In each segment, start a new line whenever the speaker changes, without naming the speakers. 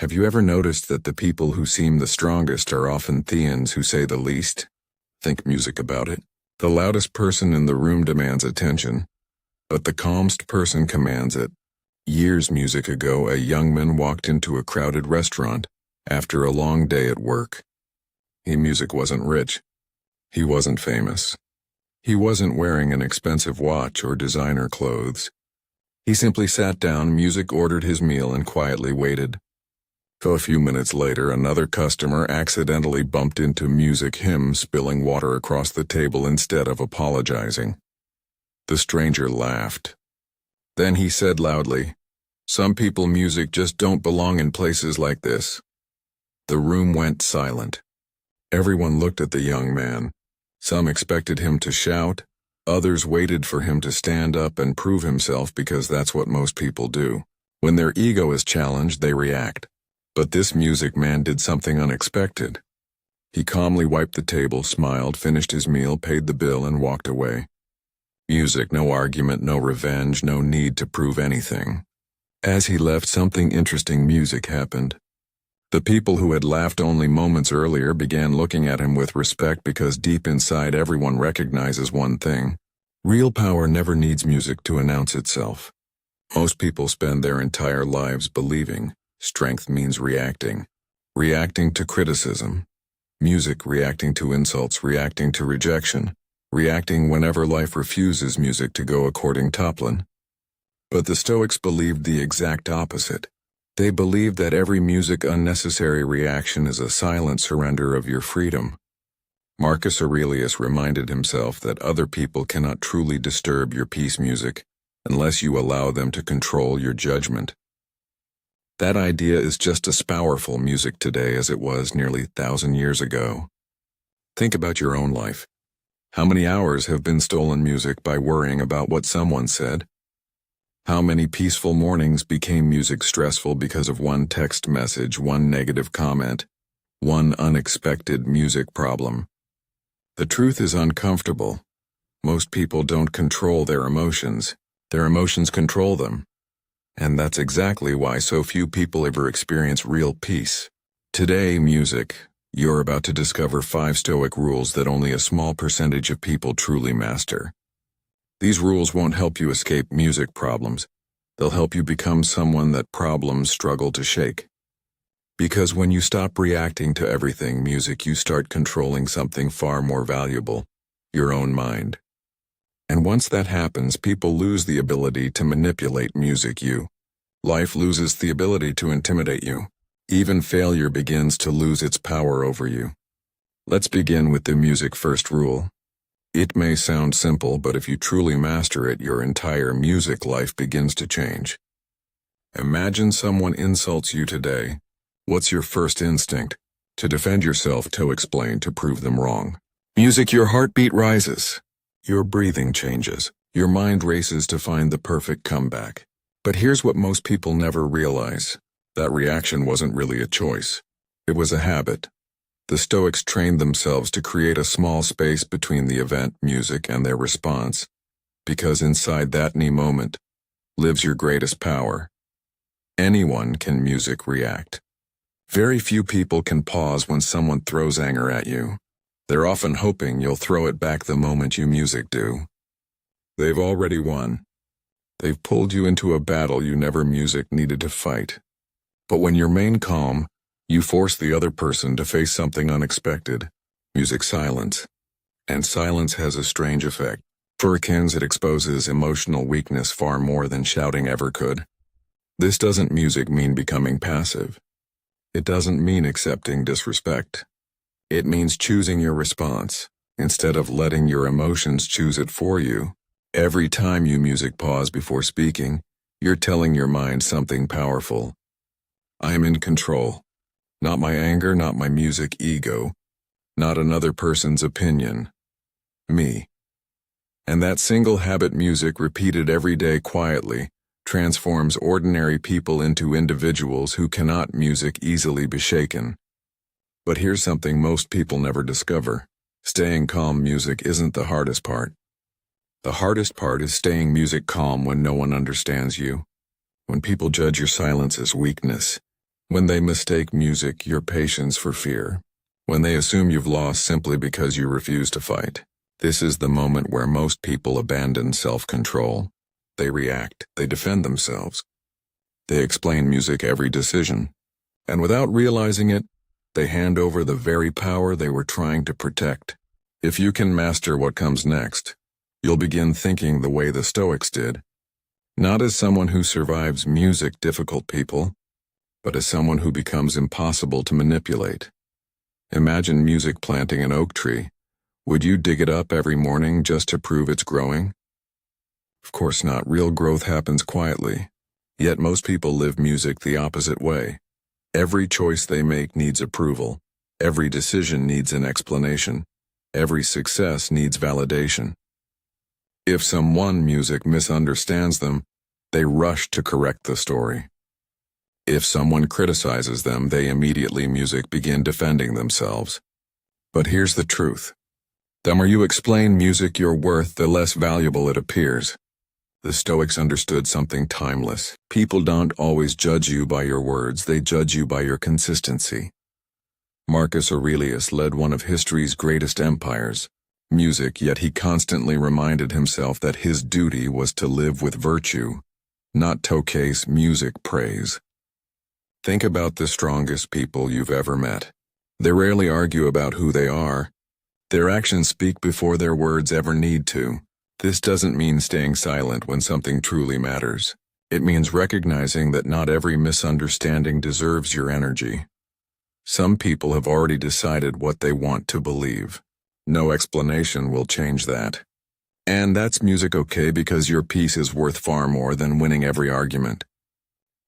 Have you ever noticed that the people who seem the strongest are often theans who say the least? Think music about it. The loudest person in the room demands attention, but the calmest person commands it. Years music ago, a young man walked into a crowded restaurant after a long day at work. Music wasn't rich. He wasn't famous. He wasn't wearing an expensive watch or designer clothes. He simply sat down, music ordered his meal, and quietly waited. A few minutes later, another customer accidentally bumped into music, him spilling water across the table instead of apologizing. The stranger laughed. Then he said loudly, "Some people music just don't belong in places like this." The room went silent. Everyone looked at the young man. Some expected him to shout, others waited for him to stand up and prove himself, because that's what most people do. When their ego is challenged, they react. But this music man did something unexpected. He calmly wiped the table, smiled, finished his meal, paid the bill, and walked away. Music, no argument, no revenge, no need to prove anything. As he left, something interesting music happened. The people who had laughed only moments earlier began looking at him with respect, because deep inside everyone recognizes one thing. Real power never needs music to announce itself. Most people spend their entire lives believing strength means reacting. Reacting to criticism. Music reacting to insults, reacting to rejection. Reacting whenever life refuses music to go according to plan. But the Stoics believed the exact opposite. They believed that every music unnecessary reaction is a silent surrender of your freedom. Marcus Aurelius reminded himself that other people cannot truly disturb your peace music unless you allow them to control your judgment. That idea is just as powerful music today as it was nearly 1,000 years ago. Think about your own life. How many hours have been stolen music by worrying about what someone said? How many peaceful mornings became music stressful because of one text message, one negative comment, one unexpected music problem? The truth is uncomfortable. Most people don't control their emotions. Their emotions control them. And that's exactly why so few people ever experience real peace. Today, music. You're about to discover 5 Stoic rules that only a small percentage of people truly master. These rules won't help you escape music problems. They'll help you become someone that problems struggle to shake. Because when you stop reacting to everything music, you start controlling something far more valuable, your own mind. And once that happens, people lose the ability to manipulate music. Life loses the ability to intimidate you. Even failure begins to lose its power over you. Let's begin with the music first rule. It may sound simple, but if you truly master it, your entire music life begins to change. Imagine someone insults you today. What's your first instinct? To defend yourself, to explain, to prove them wrong. Music, your heartbeat rises. Your breathing changes. Your mind races to find the perfect comeback. But here's what most people never realize. That reaction wasn't really a choice. It was a habit. The Stoics trained themselves to create a small space between the event, music, and their response, because inside that moment lives your greatest power. Anyone can music react. Very few people can pause when someone throws anger at you. They're often hoping you'll throw it back the moment you music do. They've already won. They've pulled you into a battle you never music needed to fight. But when you remain calm, you force the other person to face something unexpected. Music silence. And silence has a strange effect. For Akins, it exposes emotional weakness far more than shouting ever could. This doesn't music mean becoming passive. It doesn't mean accepting disrespect. It means choosing your response, instead of letting your emotions choose it for you. Every time you music pause before speaking, you're telling your mind something powerful. I am in control. Not my anger, not my music ego, not another person's opinion. Me. And that single habit, music repeated every day quietly, transforms ordinary people into individuals who cannot music easily be shaken. But here's something most people never discover. Staying calm music isn't the hardest part. The hardest part is staying music calm when no one understands you. When people judge your silence as weakness. When they mistake music, your patience for fear. When they assume you've lost simply because you refuse to fight. This is the moment where most people abandon self-control. They react, they defend themselves. They explain music every decision. And without realizing it, they hand over the very power they were trying to protect. If you can master what comes next, you'll begin thinking the way the Stoics did. Not as someone who survives music difficult people, but as someone who becomes impossible to manipulate. Imagine music planting an oak tree. Would you dig it up every morning just to prove it's growing? Of course not. Real growth happens quietly. Yet most people live music the opposite way. Every choice they make needs approval. Every decision needs an explanation. Every success needs validation. If someone music misunderstands them, they rush to correct the story. If someone criticizes them, they immediately begin defending themselves. But here's the truth. The more you explain music your worth, the less valuable it appears. The Stoics understood something timeless. People don't always judge you by your words, they judge you by your consistency. Marcus Aurelius led one of history's greatest empires, music, yet he constantly reminded himself that his duty was to live with virtue, not to chase music praise. Think about the strongest people you've ever met. They rarely argue about who they are. Their actions speak before their words ever need to. This doesn't mean staying silent when something truly matters. It means recognizing that not every misunderstanding deserves your energy. Some people have already decided what they want to believe. No explanation will change that. And that's music okay, because your peace is worth far more than winning every argument.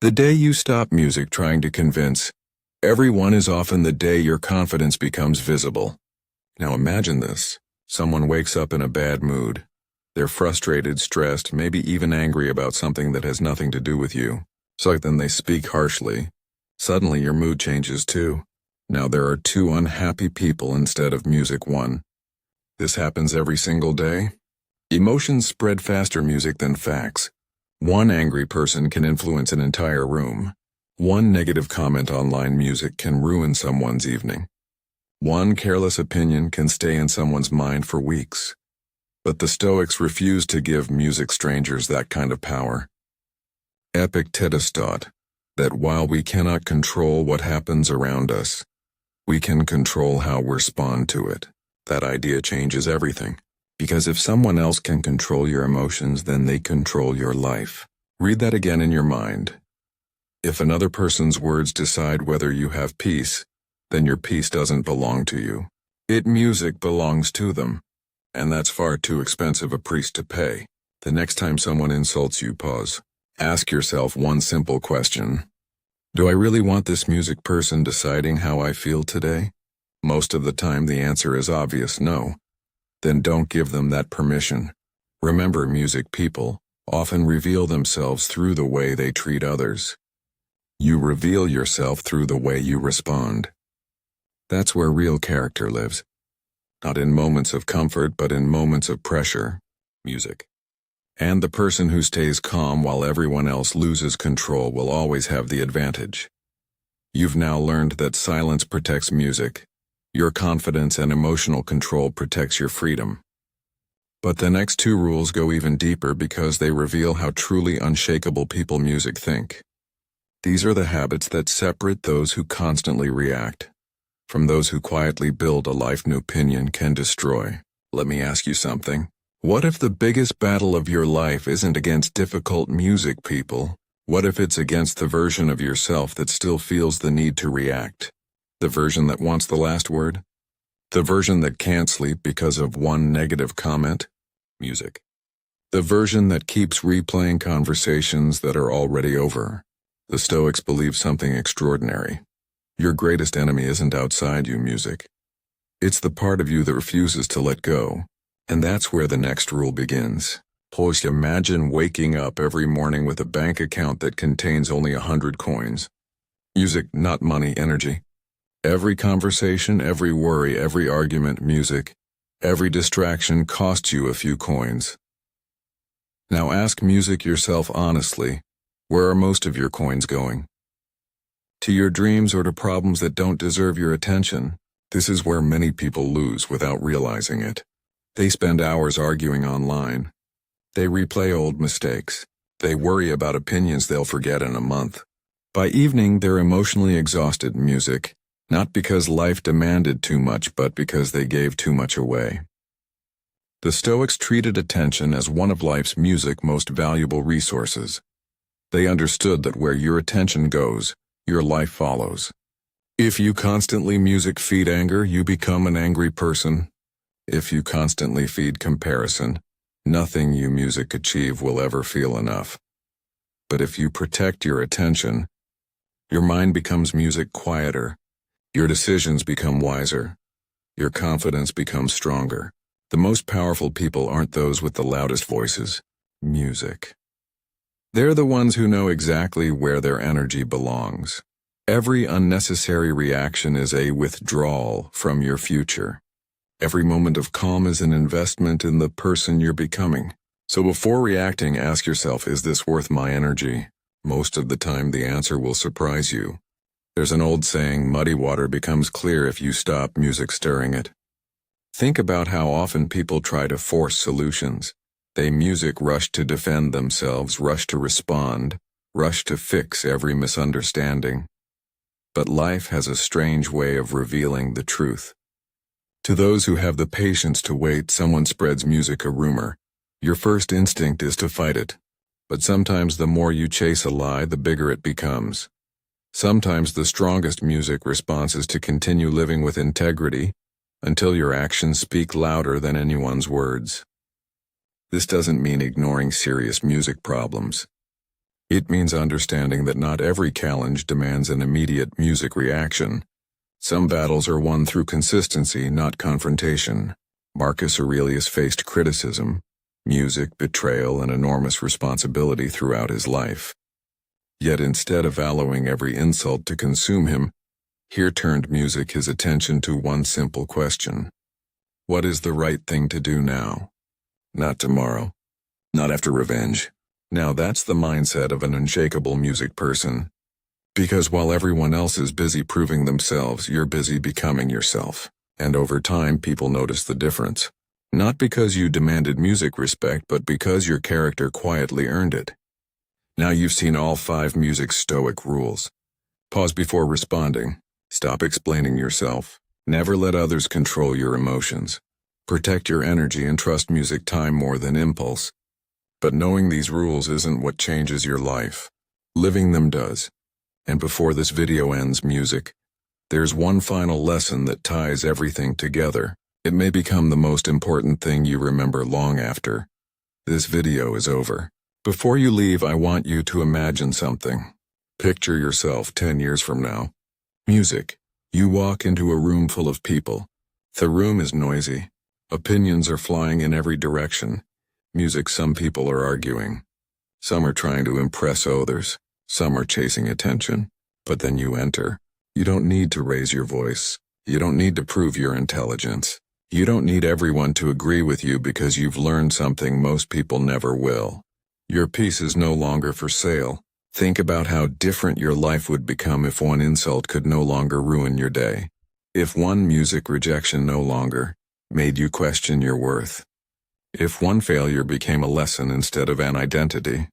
The day you stop music trying to convince everyone is often the day your confidence becomes visible. Now imagine this. Someone wakes up in a bad mood. They're frustrated, stressed, maybe even angry about something that has nothing to do with you. So then they speak harshly. Suddenly your mood changes too. Now there are two unhappy people instead of one. This happens every single day. Emotions spread faster music than facts. One angry person can influence an entire room. One negative comment online music can ruin someone's evening. One careless opinion can stay in someone's mind for weeks. But the Stoics refused to give music strangers that kind of power. Epictetus taught that while we cannot control what happens around us, we can control how we respond to it. That idea changes everything. Because if someone else can control your emotions, then they control your life. Read that again in your mind. If another person's words decide whether you have peace, then your peace doesn't belong to you. Music belongs to them. And that's far too expensive a price to pay. The next time someone insults you, pause. Ask yourself one simple question. Do I really want this music person deciding how I feel today? Most of the time the answer is obvious no. Then don't give them that permission. Remember, music people often reveal themselves through the way they treat others. You reveal yourself through the way you respond. That's where real character lives. Not in moments of comfort, but in moments of pressure. Music. And the person who stays calm while everyone else loses control will always have the advantage. You've now learned that silence protects music. Your confidence and emotional control protects your freedom. But the next two rules go even deeper because they reveal how truly unshakable people music think. These are the habits that separate those who constantly react from those who quietly build a life no opinion can destroy. Let me ask you something. What if the biggest battle of your life isn't against difficult music people? What if it's against the version of yourself that still feels the need to react? The version that wants the last word? The version that can't sleep because of one negative comment? Music. The version that keeps replaying conversations that are already over. The Stoics believe something extraordinary. Your greatest enemy isn't outside you, music. It's the part of you that refuses to let go. And that's where the next rule begins. Please imagine waking up every morning with a bank account that contains only 100 coins. Music, not money, energy. Every conversation, every worry, every argument, music. Every distraction costs you a few coins. Now ask music yourself honestly, where are most of your coins going? to your dreams or to problems that don't deserve your attention. This is where many people lose without realizing it. They spend hours arguing online. They replay old mistakes. They worry about opinions they'll forget in a month. By evening, they're emotionally exhausted. Music, not because life demanded too much, but because they gave too much away. The Stoics treated attention as one of life's most valuable resources. They understood that where your attention goes, your life follows. If you constantly feed anger, you become an angry person. If you constantly feed comparison, nothing you achieve will ever feel enough. But if you protect your attention, your mind becomes quieter, your decisions become wiser, your confidence becomes stronger. The most powerful people aren't those with the loudest voices. Music. They're the ones who know exactly where their energy belongs. Every unnecessary reaction is a withdrawal from your future. Every moment of calm is an investment in the person you're becoming. So before reacting, ask yourself, is this worth my energy? Most of the time, the answer will surprise you. There's an old saying, muddy water becomes clear if you stop stirring it. Think about how often people try to force solutions. They rush to defend themselves, rush to respond, rush to fix every misunderstanding. But life has a strange way of revealing the truth. To those who have the patience to wait, someone spreads a rumor. Your first instinct is to fight it. But sometimes the more you chase a lie, the bigger it becomes. Sometimes the strongest response is to continue living with integrity until your actions speak louder than anyone's words. This doesn't mean ignoring serious problems. It means understanding that not every challenge demands an immediate reaction. Some battles are won through consistency, not confrontation. Marcus Aurelius faced criticism, betrayal, and enormous responsibility throughout his life. Yet instead of allowing every insult to consume him, he turned his attention to one simple question. What is the right thing to do now? Not tomorrow. Not after revenge. Now that's the mindset of an unshakable person. Because while everyone else is busy proving themselves, you're busy becoming yourself. And over time, people notice the difference. Not because you demanded respect, but because your character quietly earned it. Now you've seen all 5 Stoic rules. Pause before responding. Stop explaining yourself. Never let others control your emotions. Protect your energy and trust time more than impulse. But knowing these rules isn't what changes your life. Living them does. And before this video ends, there's one final lesson that ties everything together. It may become the most important thing you remember long after this video is over. Before you leave, I want you to imagine something. Picture yourself 10 years from now. You walk into a room full of people. The room is noisy. Opinions are flying in every direction. Some people are arguing. Some are trying to impress others. Some are chasing attention. But then you enter. You don't need to raise your voice. You don't need to prove your intelligence. You don't need everyone to agree with you because you've learned something most people never will. Your peace is no longer for sale. Think about how different your life would become if one insult could no longer ruin your day. If one rejection no longer made you question your worth. If one failure became a lesson instead of an identity.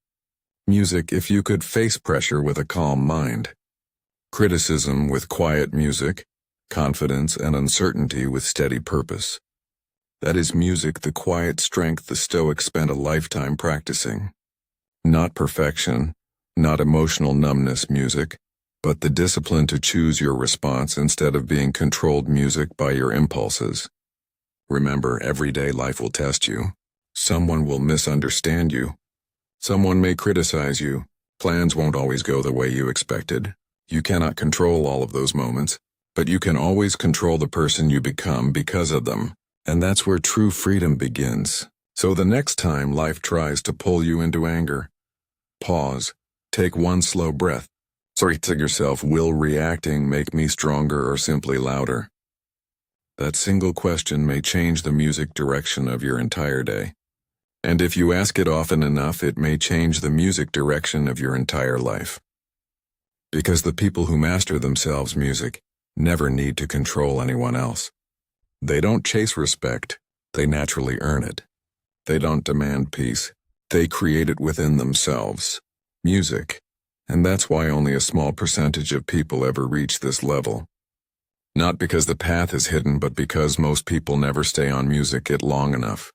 If you could face pressure with a calm mind. Criticism with quiet confidence and uncertainty with steady purpose. That is the quiet strength the Stoics spent a lifetime practicing. Not perfection, not emotional numbness but the discipline to choose your response instead of being controlled by your impulses. Remember, everyday life will test you. Someone will misunderstand you. Someone may criticize you. Plans won't always go the way you expected. You cannot control all of those moments, but you can always control the person you become because of them. And that's where true freedom begins. So the next time life tries to pull you into anger, pause, take one slow breath. To yourself, will reacting make me stronger or simply louder? That single question may change the direction of your entire day. And if you ask it often enough, it may change the direction of your entire life. Because the people who master themselves music never need to control anyone else. They don't chase respect, they naturally earn it. They don't demand peace, they create it within themselves. Music. And that's why only a small percentage of people ever reach this level. Not because the path is hidden, but because most people never stay on music it long enough.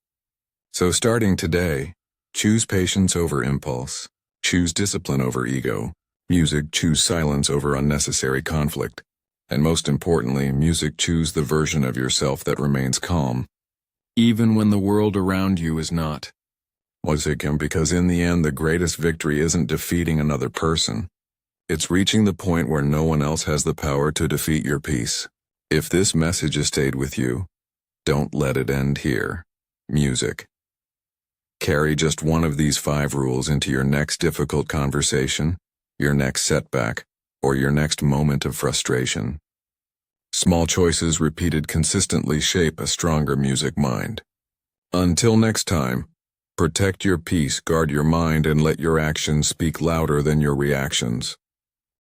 So starting today, choose patience over impulse, choose discipline over ego, music choose silence over unnecessary conflict, and most importantly, music choose the version of yourself that remains calm, even when the world around you is not. Music, because in the end the greatest victory isn't defeating another person. It's reaching the point where no one else has the power to defeat your peace. If this message has stayed with you, don't let it end here. Music. Carry just one of these 5 rules into your next difficult conversation, your next setback, or your next moment of frustration. Small choices repeated consistently shape a stronger music mind. Until next time, protect your peace, guard your mind, and let your actions speak louder than your reactions.